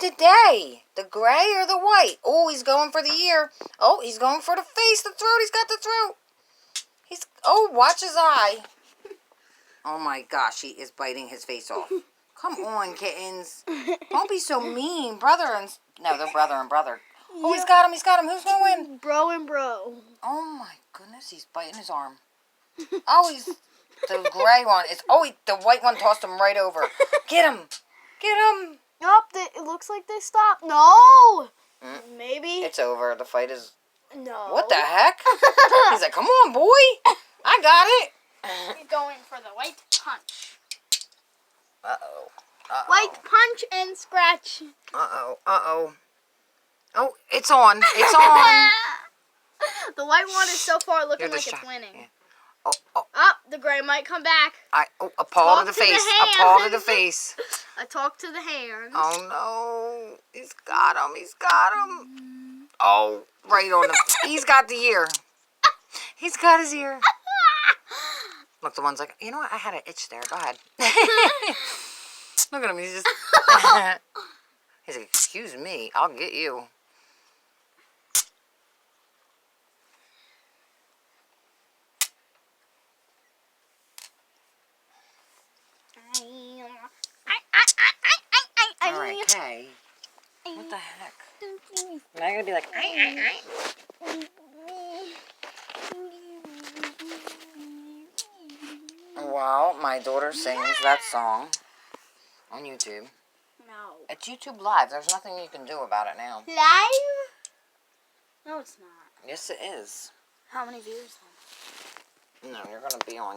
today? The gray or the white? Oh, he's going for the ear. Oh, he's going for the face, the throat. He's got the throat. Oh, watch his eye. Oh my gosh, he is biting his face off. Come on, kittens. Don't be so mean. No, they're brother and brother. Oh, he's got him. He's got him. Who's going to win? Bro and bro. Oh my goodness, he's biting his arm. Oh, he's the gray one. The white one tossed him right over. Get him. Get him. Nope, it looks like they stopped. No. Maybe. It's over. The fight is... No. What the heck? He's like, come on, boy. I got it. He's going for the white punch. Uh-oh. White punch and scratch. Uh-oh. Oh, it's on. It's on. The white one is so far looking like it's winning. Yeah. Oh, the gray might come back. A paw to the face. A paw to the face. A talk to the hands. Oh, no. He's got him. He's got him. Oh, right on the... He's got the ear. He's got his ear. Look, the one's like, you know what? I had an itch there. Go ahead. Look at him. He's just... He's like, excuse me. I'll get you. All right, Kay. What the heck? Now you're going to be like, Well, my daughter sings that song on YouTube. No. It's YouTube Live. There's nothing you can do about it now. Live? No, it's not. Yes, it is. How many views then? No, you're going to be on